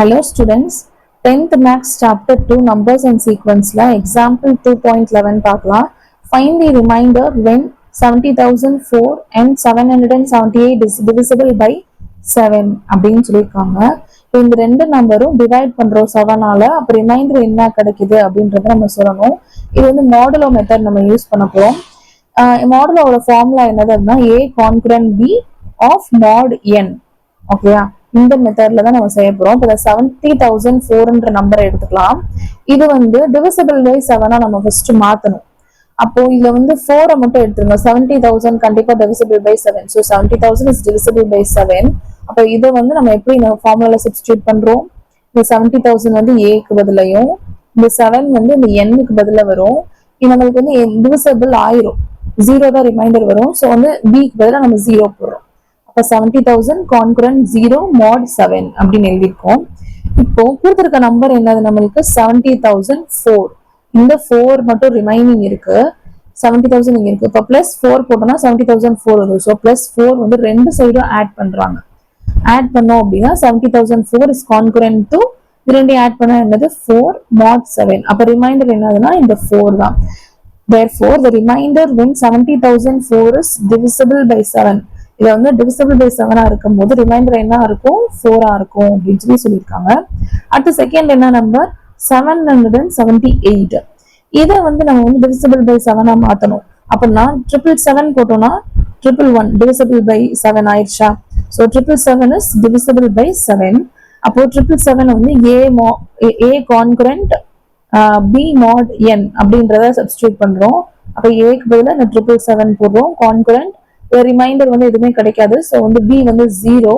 Hello students, 10th Max Chapter 2 Numbers and Sequence la example 2.11 பார்க்கலாம். Find the remainder when 70,004 and 778 is divisible by 7 அப்படின்னு சொல்லியிருக்காங்க. இந்த ரெண்டு நம்பரும் டிவைட் பண்றோம் 7ஆல, அப்ப ரிமைண்டர் என்ன கிடைக்குது அப்படின்றத நம்ம சொல்லணும். இது வந்து மாடுலோ மெத்தட் நம்ம யூஸ் பண்ண போறோம். மாடுலோட ஃபார்முலா என்னதுன்னா a concurrent b of mod n. ஓகேயா, இந்த மெத்தட்ல தான் நம்ம செய்ய போறோம். இப்போ 70,004 நம்பரை எடுத்துக்கலாம். இது வந்து டிவிசிபிள் பை 7ஆ நம்ம ஃபர்ஸ்ட் மாத்தணும். அப்போ இதுல வந்து 4 மட்டும் எடுத்துருங்க. 70,000 கண்டிப்பா divisible by 7. So 70,000 is divisible by 7. அப்போ இதை வந்து நம்ம எப்படி இந்த ஃபார்முலால சப்ஸ்டியூட் பண்றோம்? இந்த 70,000 வந்து ஏக்கு பதிலையும், இந்த 7 வந்து இந்த எண்ணுக்கு பதில வரும். இது நம்மளுக்கு வந்து டிவிசிபிள் ஆயிரும், 0 தான் ரிமைண்டர் வரும். ஸோ வந்து பிக்கு பதிலாக நம்ம 0 போடுறோம். அப்ப 70,000 concurrent 0 mod 7 அப்படின்னு எழுதியிருக்கோம். இப்போ கொடுத்திருக்க நம்பர் என்னது நம்மளுக்கு 70,004. இந்த 4 மட்டும் ரிமைனிங் இருக்கு, 70,000 இங்க இருக்கு. இப்போ பிளஸ் 4 போட்டோம்னா 70,004 வரும். ஸோ பிளஸ் 4 வந்து ரெண்டு சைடும் ஆட் பண்றாங்க. ஆட் பண்ணோம் அப்படின்னா 70,004 இஸ் concurrent to ரெண்டு ஆட் பண்ணா என்னது 4 mod 7. அப்ப ரிமைண்டர் என்னதுன்னா இந்த 4 தான். Therefore the remainder when 70,004 is divisible by 7. இதை வந்து டிவிசிபிள் பை 7ஆ இருக்கும் போது ரிமைண்டர் என்ன இருக்கும் 4ஆ இருக்கும் அப்படின்னு சொல்லியிருக்காங்க. அடுத்த செகண்ட் என்ன நம்பர் 778. இதை வந்து நம்ம வந்து டிவிசிபிள் பை 7ஆ மாத்தணும். அப்படின்னா 777 போட்டோம்னா 111 டிவிசிபிள் பை 7 ஆயிடுச்சா? So 777 is divisible by 7. அப்போ 777 வந்து a concurrent b mod n அப்படின்றத சப்ஸ்டியூட் பண்றோம். அப்ப ஏக்கு பதிலாக இந்த 777 போடுறோம். கான்குரண்ட் ரிமைண்டர் வந்து எதுவுமே கிடைக்காது. ஸோ வந்து பி வந்து 0,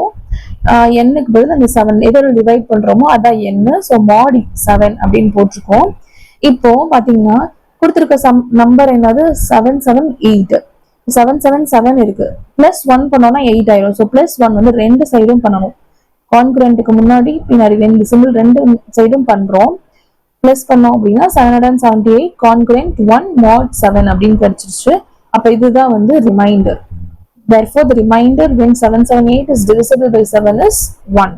எண்ணுக்கு பதில் அந்த 7 எதோட டிவைட் பண்றோமோ அதான் எண்ணு. ஸோ மாடி 7 அப்படின்னு போட்டிருக்கோம். இப்போ பாத்தீங்கன்னா கொடுத்துருக்க நம்பர் என்னது 778. 777 இருக்கு, பிளஸ் 1 பண்ணோம்னா 8 ஆயிரும். ஸோ பிளஸ் 1 வந்து ரெண்டு சைடும் பண்ணணும். கான்குரண்ட்டுக்கு முன்னாடி பின்னாடி ரெண்டு சிம்பிள் ரெண்டு சைடும் பண்றோம். பிளஸ் பண்ணோம் அப்படின்னா 778 concurrent 1 mod 7 அப்படின்னு கிடைச்சிருச்சு. அப்ப இதுதான் வந்து reminder. Therefore the remainder when 778 is divisible by 7 is 1.